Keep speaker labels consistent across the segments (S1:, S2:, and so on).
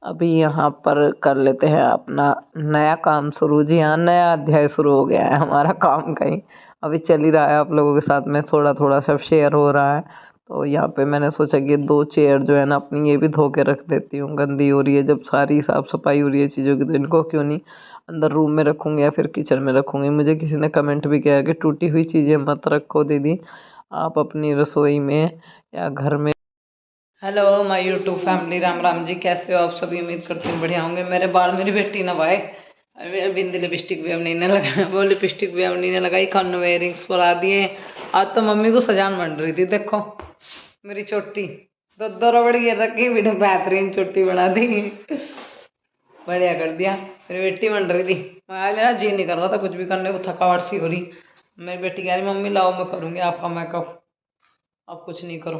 S1: अभी यहाँ पर कर लेते हैं अपना नया काम शुरू। जी हाँ, नया अध्याय शुरू हो गया है हमारा काम का ही। अभी चल ही रहा है, आप लोगों के साथ में थोड़ा थोड़ा सब शेयर हो रहा है। तो यहाँ पे मैंने सोचा कि 2 चेयर जो है ना अपनी ये भी धो के रख देती हूँ, गंदी हो रही है जब सारी साफ़ सफाई हो रही है चीज़ों की, तो इनको क्यों नहीं अंदर रूम में रखूँगी या फिर किचन में रखूँगी। मुझे किसी ने कमेंट भी किया कि टूटी हुई चीज़ें मत रखो दीदी, आप अपनी रसोई में या घर में। Hello my YouTube family, Ram Ram ji, कैसे हो आप सभी? उम्मीद करती हूँ बढ़िया होंगे। मेरे बाल मेरी बेटी नवाए, बिंदी लिपस्टिक भी अब नहीं लगा, वो लिपस्टिक भी अब नहीं लगाई, कान में इयरिंग्स परा दिए। आज तो मम्मी को सजान बन रही थी, देखो मेरी चोटी दो रबड़ गिर रखी, बेटा बेहतरीन चोटी बना दी, बढ़िया कर दिया। मेरी बेटी बन रही थी, आज मेरा जी नहीं कर रहा था कुछ भी करने को, थकावट सी हो रही। मेरी बेटी कह रही मम्मी लाओ मैं करूँगी आपका मेकअप, आप कुछ नहीं करो।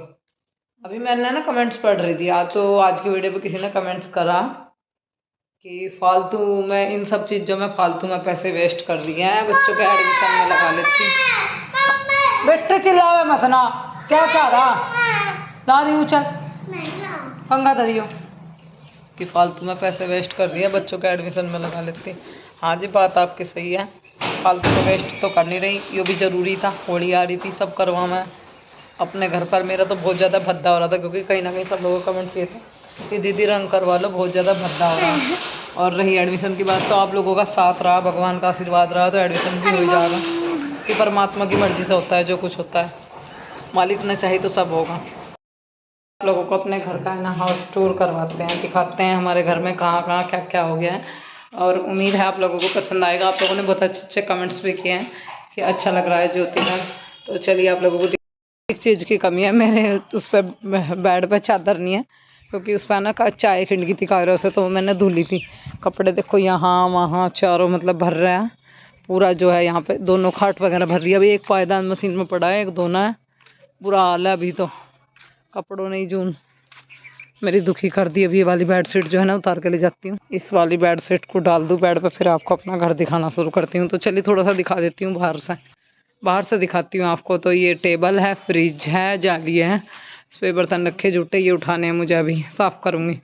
S1: अभी मैंने ना कमेंट्स पढ़ रही थी आज की वीडियो पे किसी ने कमेंट्स करा कि फालतू में इन सब चीज़ों में फालतू में पैसे वेस्ट कर दिए हैं, बच्चों के एडमिशन में लगा लेती। बेटे चिल्लावे मत ना, क्या चाह रहा दादी चल पंगा धरियो कि फालतू में पैसे वेस्ट कर दिए, बच्चों के एडमिशन में लगा लेती। हाँ जी, बात आपकी सही है, फालतू में वेस्ट तो कर नहीं रही, ये भी ज़रूरी था, होली आ रही थी, सब करवा मैं अपने घर पर। मेरा तो बहुत ज़्यादा भद्दा हो रहा था, क्योंकि कहीं ना कहीं सब लोगों का कमेंट किए थे कि दीदी रंग करवा लो, बहुत ज़्यादा भद्दा हो रहा है। और रही एडमिशन की बात, तो आप लोगों का साथ रहा, भगवान का आशीर्वाद रहा, तो एडमिशन भी हो जाएगा। कि परमात्मा की मर्जी से होता है जो कुछ होता है, मालिक ने चाहे तो सब होगा। आप लोगों को अपने घर का ना हाउस टूर करवाते हैं, दिखाते हैं हमारे घर में कहाँ कहाँ क्या क्या हो गया है, और उम्मीद है आप लोगों को पसंद आएगा। आप लोगों ने बहुत अच्छे अच्छे कमेंट्स भी किए हैं कि अच्छा लग रहा है ज्योति मैम। तो चलिए, आप लोगों को एक चीज़ की कमी है, मेरे उस पर बेड पे चादर नहीं है, क्योंकि उस पर ना चाय खिंड की थी कायरों से, तो मैंने धुली थी। कपड़े देखो यहाँ वहाँ चारों मतलब भर रहे हैं पूरा, जो है यहाँ पे दोनों खाट वगैरह भर रही है। अभी एक पायदान मशीन में पड़ा है, एक धोना है, बुरा हाल है अभी तो, कपड़ों ने ही जून मेरी दुखी कर दी। अभी ये वाली बेड शीट जो है ना उतार के ले जाती हूँ, इस वाली बेड शीट को डाल दूँ बेड पे, फिर आपको अपना घर दिखाना शुरू करती हूँ। तो चलिए थोड़ा सा दिखा देती हूँ, बाहर से दिखाती हूँ आपको। तो ये टेबल है, फ्रिज है, जाली है, इस पर बर्तन रखे जूठे, ये उठाने हैं मुझे, अभी साफ़ करूँगी।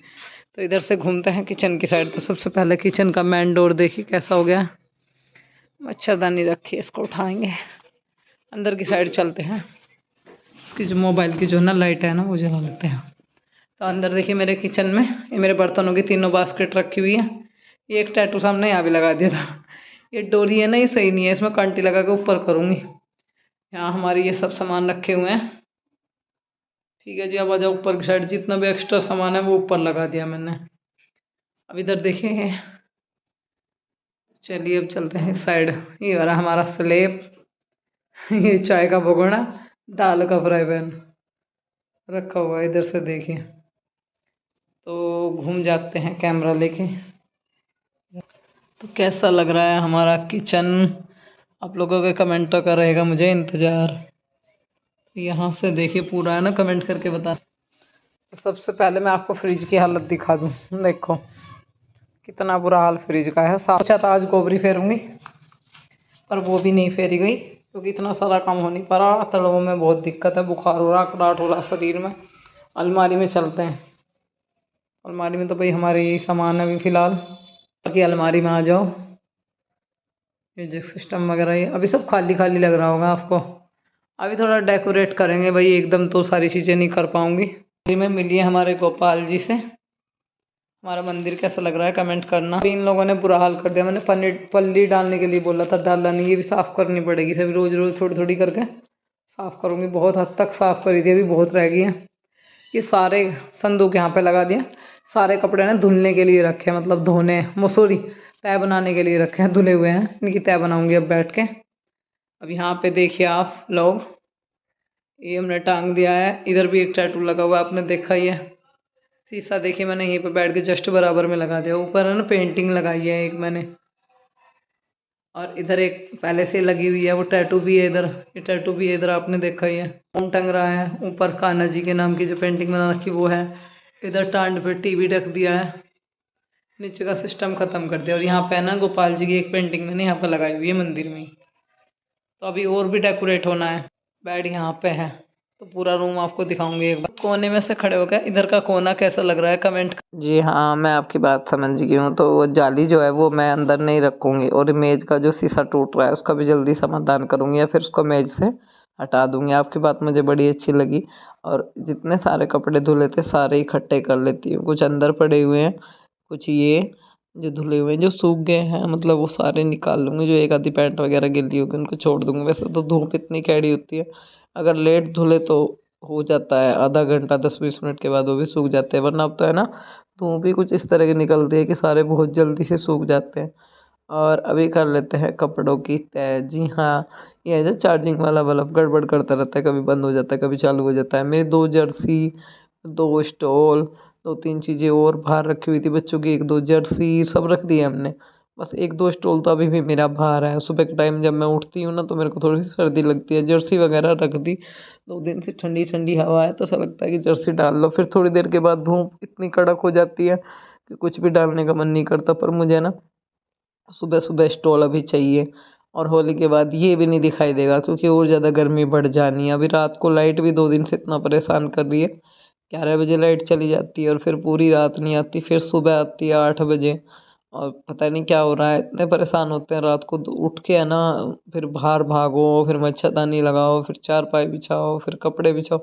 S1: तो इधर से घूमते हैं किचन की साइड। तो सबसे पहले किचन का मेन डोर देखिए कैसा हो गया, मच्छरदानी रखी है, इसको उठाएंगे। अंदर की साइड चलते हैं, इसकी जो मोबाइल की जो ना लाइट है ना वो जला लेते हैं। तो अंदर देखिए मेरे किचन में ये मेरे बर्तनों की तीनों बास्केट रखी हुई है। ये एक टैटू सामने यहाँ भी लगा दिया था, ये डोरी है ना ये सही नहीं है, इसमें कंटी लगा के ऊपर करूँगी। यहाँ हमारे ये सब सामान रखे हुए हैं, ठीक है जी। अब आ जाओ ऊपर की साइड, जितना भी एक्स्ट्रा सामान है वो ऊपर लगा दिया मैंने। अब इधर देखेंगे, चलिए अब चलते हैं इस साइड। ये वाला हमारा स्लेब, ये चाय का भगोना, दाल का फ्राई पैन रखा हुआ है इधर से देखिए। तो घूम जाते हैं कैमरा लेके। तो कैसा लग रहा है हमारा किचन, आप लोगों के कमेंटों का रहेगा मुझे इंतज़ार। यहाँ से देखिए पूरा है ना, कमेंट करके बता। तो सबसे पहले मैं आपको फ्रिज की हालत दिखा दूँ, देखो कितना बुरा हाल फ्रिज का है। सोचा था आज गोबरी फेरूंगी, पर वो भी नहीं फेरी गई, क्योंकि इतना सारा काम हो नहीं पा रहा, तड़ों में बहुत दिक्कत है, बुखार हो रहा, कराट हो रहा शरीर में। अलमारी में चलते हैं, अलमारी में तो भाई हमारे यही सामान है अभी फ़िलहाल। बाकी अलमारी में आ जाओ, म्यूजिक सिस्टम वगैरह ये अभी सब खाली खाली लग रहा होगा आपको। अभी थोड़ा डेकोरेट करेंगे भाई, एकदम तो सारी चीज़ें नहीं कर पाऊँगी। में मिलिए हमारे गोपाल जी से, हमारा मंदिर कैसा लग रहा है कमेंट करना। इन लोगों ने बुरा हाल कर दिया, मैंने पल्ली डालने के लिए बोला था, डाला नहीं। ये भी साफ़ करनी पड़ेगी, सभी रोज़ रोज़ थोड़ी थोड़ी करके साफ़ करूँगी। बहुत हद तक साफ़ करी थी, अभी बहुत रह गई है। ये सारे संदूक यहाँ पे लगा दिया, सारे कपड़े ना धुलने के लिए रखे, मतलब धोने मसूरी तय बनाने के लिए रखे हैं, धुले हुए हैं, इनकी तय बनाऊँगी अब बैठ के। अब यहाँ पे देखिए आप लोग, ये हमने टांग दिया है, इधर भी एक टैटू लगा हुआ है, आपने देखा ही है। शीशा देखिए मैंने यहीं पे बैठ के जस्ट बराबर में लगा दिया, ऊपर है ना पेंटिंग लगाई है एक मैंने, और इधर एक पहले से लगी हुई है वो टैटू भी है इधर, ये टैटू भी है इधर, आपने देखा ही है। ओम टंग रहा है ऊपर, कान्हा जी के नाम की जो पेंटिंग बना रखी वो है। इधर टांड पे टीवी रख दिया है, नीचे का सिस्टम खत्म कर दिया। और यहाँ पे ना गोपाल जी की एक पेंटिंग मैंने यहाँ पर लगाई हुई है मंदिर में। तो अभी और भी डेकोरेट होना है। बेड यहाँ पे है, तो पूरा रूम आपको दिखाऊंगी एक बार। कोने में से खड़े हो गए, इधर का कोना कैसा लग रहा है कमेंट। जी हाँ, मैं आपकी बात समझ गई हूँ। तो वो जाली जो है वो मैं अंदर नहीं रखूँगी, और मेज़ का जो शीशा टूट रहा है उसका भी जल्दी समाधान करूँगी, या फिर उसको मेज़ से हटा दूँगी। आपकी बात मुझे बड़ी अच्छी लगी। और जितने सारे कपड़े धुले थे सारे इकट्ठे कर लेती हूँ, कुछ अंदर पड़े हुए हैं, कुछ ये जो धुले हुए हैं, जो सूख गए हैं मतलब वो सारे निकाल लूँगी। जो एक आधी पैंट वगैरह गीली होगी उनको छोड़ दूँगी। वैसे तो धूप इतनी कैडी होती है, अगर लेट धुले तो हो जाता है आधा घंटा 10-20 मिनट के बाद वो भी सूख जाते हैं। वरना अब तो है ना, धूप भी कुछ इस तरह की निकलती है कि सारे बहुत जल्दी से सूख जाते हैं। और अभी कर लेते हैं कपड़ों की तय। जी हाँ, ये है जो चार्जिंग वाला बल्ब गड़बड़ करता रहता है, कभी बंद हो जाता है कभी चालू हो जाता है। मेरी 2 जर्सी, 2 स्टॉल, 2-3 चीज़ें और बाहर रखी हुई थी बच्चों की, 1-2 जर्सी सब रख दी है हमने। बस 1-2 स्टॉल तो अभी भी मेरा बाहर है। सुबह के टाइम जब मैं उठती हूँ ना तो मेरे को थोड़ी सी सर्दी लगती है, जर्सी वगैरह रख दी। 2 दिन से ठंडी ठंडी हवा है तो ऐसा लगता है कि जर्सी डाल लो, फिर थोड़ी देर के बाद धूप इतनी कड़क हो जाती है कि कुछ भी डालने का मन नहीं करता। पर मुझे ना सुबह सुबह स्टॉल अभी चाहिए, और होली के बाद ये भी नहीं दिखाई देगा क्योंकि और ज़्यादा गर्मी बढ़ जानी है। अभी रात को लाइट भी 2 दिन से इतना परेशान कर रही है। 11 बजे लाइट चली जाती है और फिर पूरी रात नहीं आती, फिर सुबह आती है 8 बजे। और पता नहीं क्या हो रहा है, इतने परेशान होते हैं रात को उठ के है ना। फिर बाहर भागो, फिर मच्छरदानी लगाओ, फिर चारपाई बिछाओ, फिर कपड़े बिछाओ,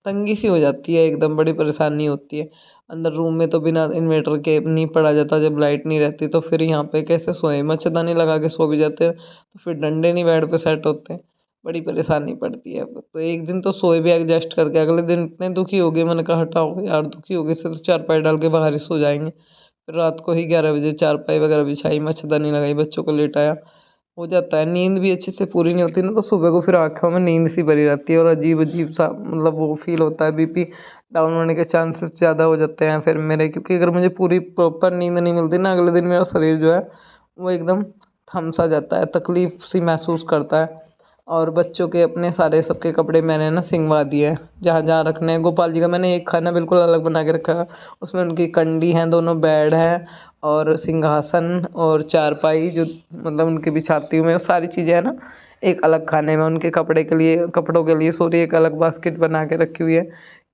S1: तंगी सी हो जाती है एकदम, बड़ी परेशानी होती है। अंदर रूम में तो बिना इन्वर्टर के नहीं पड़ा जाता, जब लाइट नहीं रहती तो फिर यहाँ पे कैसे सोए, मच्छरदानी लगा के सो भी जाते हैं तो फिर डंडे नहीं बेड पे सेट होते हैं, बड़ी परेशानी पड़ती है। तो एक दिन तो सोए भी एडजस्ट करके, अगले दिन इतने दुखी हो गए, मैंने कहा हटाओ यार, दुखी हो गए से तो चारपाई डाल के बाहर ही सो जाएंगे। फिर रात को ही 11 बजे चारपाई वगैरह बिछाई, मच्छरदानी लगाई, बच्चों को लेटाया, हो जाता है। नींद भी अच्छे से पूरी नहीं होती ना, तो सुबह को फिर आँखों में नींद सी भरी रहती है और अजीब अजीब सा मतलब वो फील होता है, बीपी डाउन होने के चांसेस ज़्यादा हो जाते हैं फिर मेरे। क्योंकि अगर मुझे पूरी प्रॉपर नींद नहीं मिलती ना, अगले दिन मेरा शरीर जो है वो एकदम थम सा जाता है, तकलीफ सी महसूस करता है। और बच्चों के अपने सारे सबके कपड़े मैंने ना सिंगवा दिए हैं, जहाँ जहाँ रखने हैं। गोपाल जी का मैंने एक खाना बिल्कुल अलग बना के रखा है, उसमें उनकी कंडी है, दोनों बेड है, और सिंहासन और चारपाई जो मतलब उनके बिछाती हूँ मैं, वो सारी चीज़ें है ना एक अलग खाने में। उनके कपड़े के लिए, कपड़ों के लिए सॉरी, एक अलग बास्केट बना के रखी हुई है।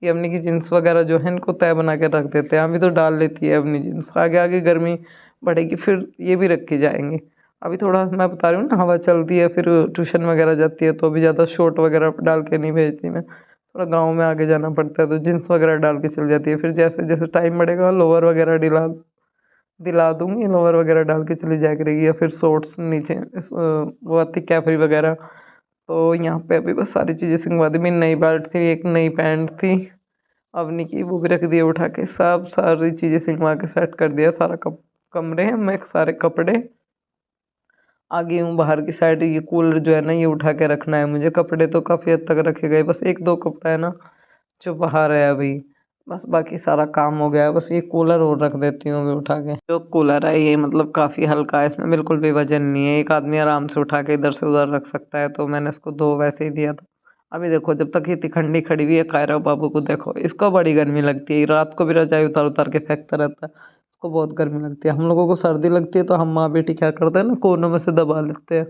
S1: ये अपनी की जीन्स वगैरह जो है इनको तय बना के रख देते हैं, अभी तो डाल लेती है अपनी जीन्स, आगे आगे गर्मी बढ़ेगी फिर ये भी रखी जाएंगी। अभी थोड़ा मैं बता रही हूँ ना, हवा चलती है फिर ट्यूशन वगैरह जाती है तो अभी ज़्यादा शॉर्ट वगैरह डाल के नहीं भेजती मैं, थोड़ा गाँव में आगे जाना पड़ता है तो जीन्स वगैरह डाल के चल जाती है। फिर जैसे जैसे टाइम बढ़ेगा लोअर वगैरह दिला दिला दूंगी, लोअर वगैरह डाल के चली जाया करेगी, या फिर शॉर्ट्स नीचे वो आती कैफरी वगैरह। तो यहाँ पे अभी बस सारी चीज़ें सिंगवा दी। मेरी नई बेल्ट थी, एक नई पैंट थी अवनी की, वो भी रख दिया उठा के, सब सारी चीज़ें सिंगवा के सेट कर दिया। सारा कमरे में सारे कपड़े आ गई हूँ बाहर की साइड। ये कूलर जो है ना ये उठा के रखना है मुझे, कपड़े तो काफ़ी हद तक रखे गए, बस 1-2 कपड़ा है ना जो बाहर है अभी, बस बाकी सारा काम हो गया है। बस ये कूलर और रख देती हूँ अभी उठा के। जो कूलर है ये मतलब काफ़ी हल्का है, इसमें बिल्कुल भी वजन नहीं है, एक आदमी आराम से उठा के इधर से उधर रख सकता है, तो मैंने इसको 2 वैसे ही दिया था। अभी देखो जब तक ये तिखंडी खड़ी हुई है कायरा बाबू को देखो, इसको बड़ी गर्मी लगती है, रात को भी रजाई उतार उतार के फेंकता रहता है, उसको बहुत गर्मी लगती है। हम लोगों को सर्दी लगती है तो हम माँ बेटी क्या करते हैं ना, कोनों में से दबा लेते हैं,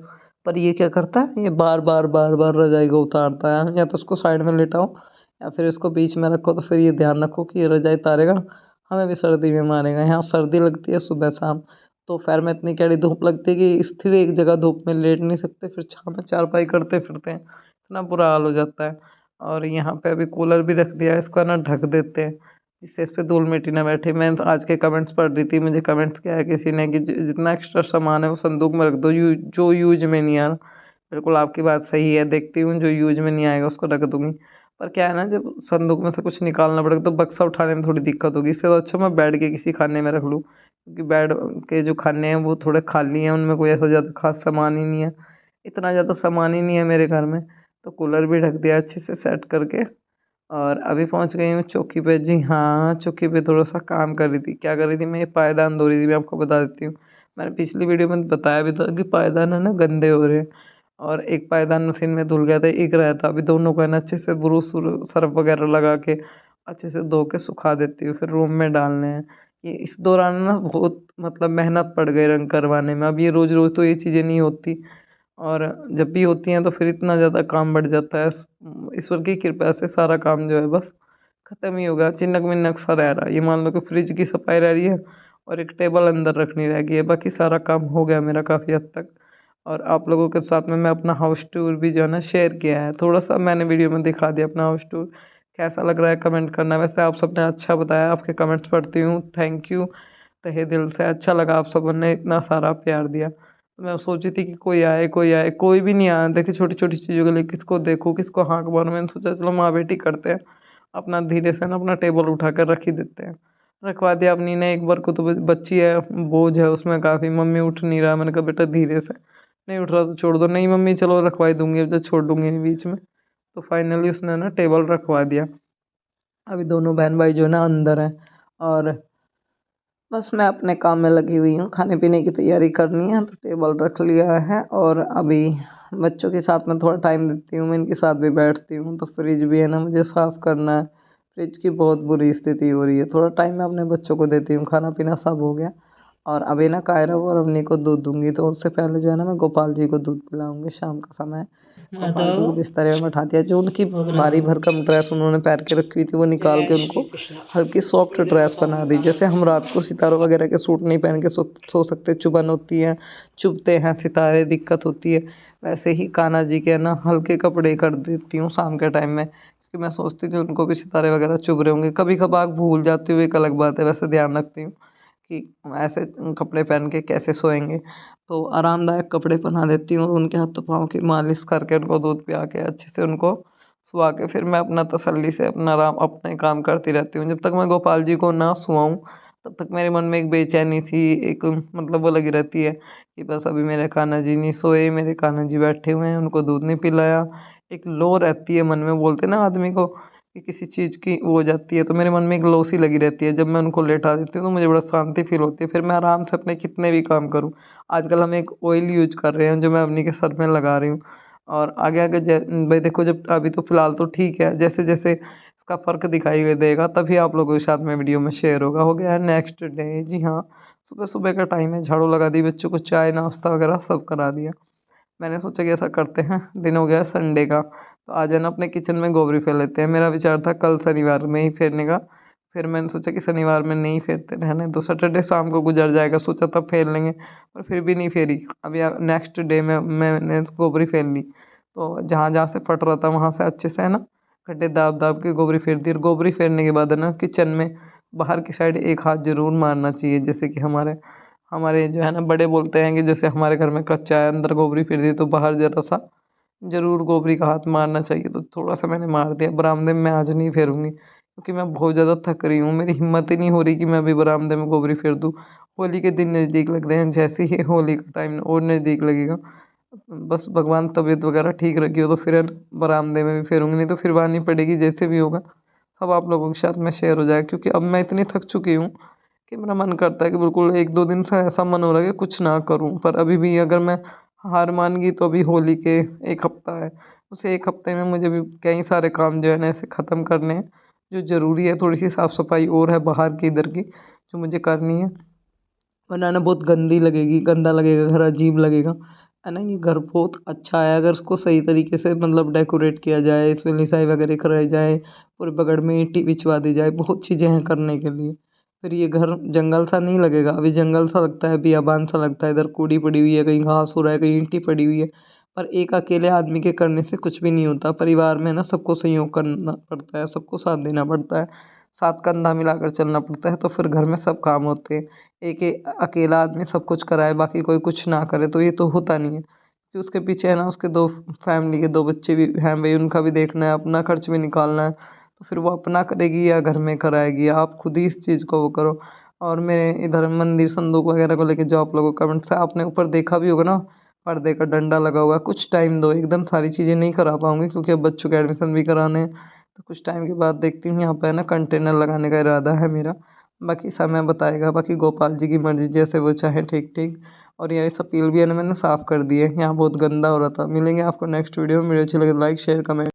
S1: पर ये क्या करता है, ये बार बार बार बार रजाई को उतारता है। या तो उसको साइड में लेटाओ या फिर इसको बीच में रखो, तो फिर ये ध्यान रखो कि ये रजाई तारेगा, हमें भी सर्दी में मारेगा। यहाँ सर्दी लगती है सुबह शाम, दोपहर में इतनी कड़ी धूप लगती है कि स्थिर एक जगह धूप में लेट नहीं सकते, फिर छाँव में चारपाई करते फिरते हैं, इतना बुरा हाल हो जाता है। और यहाँ पे अभी कूलर भी रख दिया है, इसको ना ढक देते हैं जिससे इस पे धूल मिट्टी ना बैठे। मैं तो आज के कमेंट्स पढ़ रही थी, मुझे कमेंट्स किया है किसी ने कि जितना एक्स्ट्रा सामान है वो संदूक में रख दो, जो यूज में नहीं आ रहा। बिल्कुल आपकी बात सही है, देखती हूँ जो यूज में नहीं आएगा उसको रख दूंगी। पर क्या है ना, जब संदूक में से कुछ निकालना पड़ेगा तो बक्सा उठाने में थोड़ी दिक्कत होगी, इससे तो अच्छा मैं बेड के किसी खाने में रख लूँ, क्योंकि बेड के जो खाने हैं वो थोड़े खाली हैं, उनमें कोई ऐसा ज़्यादा खास सामान ही नहीं है, इतना ज़्यादा सामान ही नहीं है मेरे घर में। तो कूलर भी ढक दिया अच्छे से सेट करके, और अभी पहुंच गई हूँ चौकी पे। जी हाँ, चौकी पे थोड़ा सा काम कर रही थी। क्या कर रही थी, मैं ये पायदान धो रही थी, मैं आपको बता देती हूँ। मैंने पिछली वीडियो में बताया भी था कि पायदान है ना गंदे हो रहे हैं, और एक पायदान मशीन में धुल गया था, एक रहा था। अभी दोनों को है ना अच्छे से ब्रूस सर्फ वगैरह लगा के अच्छे से धो के सुखा देती हूँ, फिर रूम में डालने हैं। ये इस दौरान ना बहुत मतलब मेहनत पड़ गई रंग करवाने में, अब ये रोज़ रोज़ तो ये चीज़ें नहीं होती, और जब भी होती हैं तो फिर इतना ज़्यादा काम बढ़ जाता है। ईश्वर की कृपा से सारा काम जो है बस ख़त्म ही हो गया, चिनक-मिनक सा रह रहा है। ये मान लो कि फ्रिज की सफाई रह रही है और एक टेबल अंदर रखनी रह गई है, बाकी सारा काम हो गया मेरा काफ़ी हद तक। और आप लोगों के साथ में मैं अपना हाउस टूर भी जो है ना शेयर किया है, थोड़ा-सा मैंने वीडियो में दिखा दिया अपना हाउस टूर। कैसा लग रहा है कमेंट करना। वैसे आप सबने अच्छा बताया, आपके कमेंट्स पढ़ती हूँ, थैंक यू तहे दिल से। अच्छा लगा आप सबों ने इतना सारा प्यार दिया। तो मैं सोची थी कि कोई आए, कोई भी नहीं आया। देखिए छोटी-छोटी चीज़ों के लिए किसको देखूँ, किसको हाँक मारूँ। मैंने सोचा चलो माँ-बेटी करते हैं, अपना धीरे से ना अपना टेबल उठाकर रख ही देते हैं। रखवा दिया अपनी ने। एक बार को तो बच्ची है, बोझ है उसमें काफ़ी, मम्मी उठ नहीं रहा। मैंने कहा बेटा धीरे से, नहीं उठ रहा तो छोड़ दो। नहीं मम्मी चलो रखवा दूँगी, अब तो छोड़ दूँगी नहीं बीच में। तो फाइनली उसने ना टेबल रखवा दिया। अभी दोनों बहन-भाई जो है ना अंदर हैं और बस मैं अपने काम में लगी हुई हूँ। खाने-पीने की तैयारी करनी है तो टेबल रख लिया है और अभी बच्चों के साथ में थोड़ा टाइम देती हूँ, मैं इनके साथ भी बैठती हूँ। तो फ्रिज भी है ना मुझे साफ़ करना है। फ्रिज की बहुत बुरी स्थिति हो रही है। थोड़ा टाइम मैं अपने बच्चों को देती हूँ, खाना-पीना सब हो गया और अभी ना कायरा और अवनी को दूध दूँगी, तो उससे पहले जो है ना मैं गोपाल जी को दूध पिलाऊँगी शाम का समय। गोपाल जी को बिस्तर में बैठा दिया। जो उनकी भारी भरकम ड्रेस उन्होंने पहन के रखी हुई थी वो निकाल के उनको हल्की सॉफ्ट ड्रेस बना दी। जैसे हम रात को सितारों वगैरह के सूट नहीं पहन के सो सकते, चुभन होती है, चुभते हैं सितारे, दिक्कत होती है। वैसे ही कान्हा जी के ना हल्के कपड़े कर देती हूँ शाम के टाइम में, क्योंकि मैं सोचती हूँ कि उनको भी सितारे वगैरह चुभ रहे होंगे। कभी-कभार भूल जाती हूँ, एक अलग बात है, वैसे ध्यान रखती हूँ कि ऐसे कपड़े पहन के कैसे सोएँगे। तो आरामदायक कपड़े पहना देती हूँ और उनके हाथों-पाँव की मालिश करके उनको दूध पिया के अच्छे से उनको सुला के फिर मैं अपना तसल्ली से अपना आराम अपने काम करती रहती हूँ। जब तक मैं गोपाल जी को ना सुलाऊँ तब तक मेरे मन में एक बेचैनी सी एक मतलब वो लगी रहती है कि बस अभी मेरे कान्हा जी नहीं सोए, मेरे कान्हा जी बैठे हुए हैं, उनको दूध नहीं पिलाया। एक लो रहती है मन में, बोलते हैं ना आदमी को कि किसी चीज़ की वो हो जाती है, तो मेरे मन में एक लो सी लगी रहती है। जब मैं उनको लेटा देती हूँ तो मुझे बड़ा शांति फ़ील होती है, फिर मैं आराम से अपने कितने भी काम करूँ। आजकल हम एक ऑयल यूज़ कर रहे हैं जो मैं अवनी के सर में लगा रही हूँ और आगे-आगे भाई देखो, जब अभी तो फ़िलहाल तो ठीक है, जैसे-जैसे इसका फ़र्क दिखाई देगा तभी आप लोगों के साथ में वीडियो में शेयर होगा। हो गया है नेक्स्ट डे, जी हाँ, सुबह-सुबह का टाइम है, झाड़ू लगा दी, बच्चों को चाय, नाश्ता वगैरह सब करा दिया। मैंने सोचा कि ऐसा करते हैं, दिन हो गया है संडे का, तो आज है ना अपने किचन में गोबरी फेर लेते हैं। मेरा विचार था कल शनिवार में ही फेरने का, फिर मैंने सोचा कि शनिवार में नहीं फेरते, रहने दो, सैटरडे शाम को गुजर जाएगा, सोचा तब फेर लेंगे, पर फिर भी नहीं फेरी। अभी नेक्स्ट डे में मैंने गोबरी फेर ली, तो जहाँ-जहाँ से फट रहा था वहाँ से अच्छे से है ना गड्ढे दाब-दाब के गोबरी फेर दी और गोबरी फेरने के बाद है ना किचन में बाहर की साइड एक हाथ ज़रूर मारना चाहिए। जैसे कि हमारे हमारे जो है ना बड़े बोलते हैं कि जैसे हमारे घर में कच्चा है, अंदर गोबरी फिर दी तो बाहर ज़रा-सा ज़रूर गोबरी का हाथ मारना चाहिए। तो थोड़ा-सा मैंने मार दिया। बरामदे में मैं आज नहीं फेरूँगी क्योंकि मैं बहुत ज़्यादा थक रही हूँ। मेरी हिम्मत ही नहीं हो रही कि मैं अभी बरामदे में गोबरी फेर दूँ। होली के दिन नज़दीक लग रहे हैं, जैसे ही होली का टाइम और नज़दीक लगेगा, बस भगवान तबीयत वगैरह ठीक रखी हो तो फिर बरामदे में भी फेरूँगी, नहीं तो फिरवानी पड़ेगी जैसे भी होगा। सब आप लोगों के साथ में शेयर हो जाएगा क्योंकि अब मैं इतनी थक चुकी हूँ कि मेरा मन करता है कि बिल्कुल 1-2 दिन से ऐसा मन हो रहा है कि कुछ ना करूँ। पर अभी भी अगर मैं हार मान गई तो अभी होली के 1 हफ़्ता है। उस 1 हफ़्ते में मुझे भी कई सारे काम जो है ना ऐसे ख़त्म करने हैं, जो ज़रूरी है। थोड़ी-सी साफ़-सफ़ाई और है बाहर की, इधर की, जो मुझे करनी है। वरना ना बहुत गंदी लगेगी, गंदा लगेगा घर, अजीब लगेगा। है ना? ये घर बहुत अच्छा है अगर उसको सही तरीके से मतलब डेकोरेट किया जाए, इसमें लिसाई वगैरह कराई जाए, पूरे बगड़ में ईंटें बिछवा दी जाए, बहुत चीज़ें हैं करने के लिए। फिर ये घर जंगल सा नहीं लगेगा, अभी जंगल सा लगता है, बियाबान सा लगता है, इधर कूड़ी पड़ी हुई है, कहीं घास हो रहा है, कहीं ईंटें पड़ी हुई है। पर एक अकेले आदमी के करने से कुछ भी नहीं होता, परिवार में ना सबको सहयोग करना पड़ता है, सबको साथ देना पड़ता है, साथ कंधा मिलाकर चलना पड़ता है, तो फिर घर में सब काम होते हैं। एक अकेला आदमी सब कुछ कराए, बाकी कोई कुछ ना करे, तो ये तो होता नहीं है। फिर उसके पीछे है ना उसके 2 फैमिली के 2 बच्चे भी हैं भई, उनका भी देखना है, अपना खर्च भी निकालना है। तो फिर वो अपना करेगी या घर में कराएगी, आप खुद ही इस चीज़ को वो करो। और मेरे इधर मंदिर संदूक वगैरह को लेके जो आप लोगों को कमेंट्स है, आपने ऊपर देखा भी होगा ना, पर्दे का डंडा लगा हुआ है। कुछ टाइम दो, एकदम सारी चीज़ें नहीं करा पाऊँगी क्योंकि अब बच्चों के एडमिशन भी कराने हैं। तो कुछ टाइम के बाद देखती हूँ, यहाँ पे है ना कंटेनर लगाने का इरादा है मेरा। बाकी समय बताएगा, बाकी गोपाल जी की मर्ज़ी, जैसे वो चाहें ठीक-ठीक। और ये सपील भी है ना मैंने साफ़ कर दी है, यहाँ बहुत गंदा हो रहा था। मिलेंगे आपको नेक्स्ट वीडियो में। वीडियो अच्छी लगे तो लाइक, शेयर, कमेंट।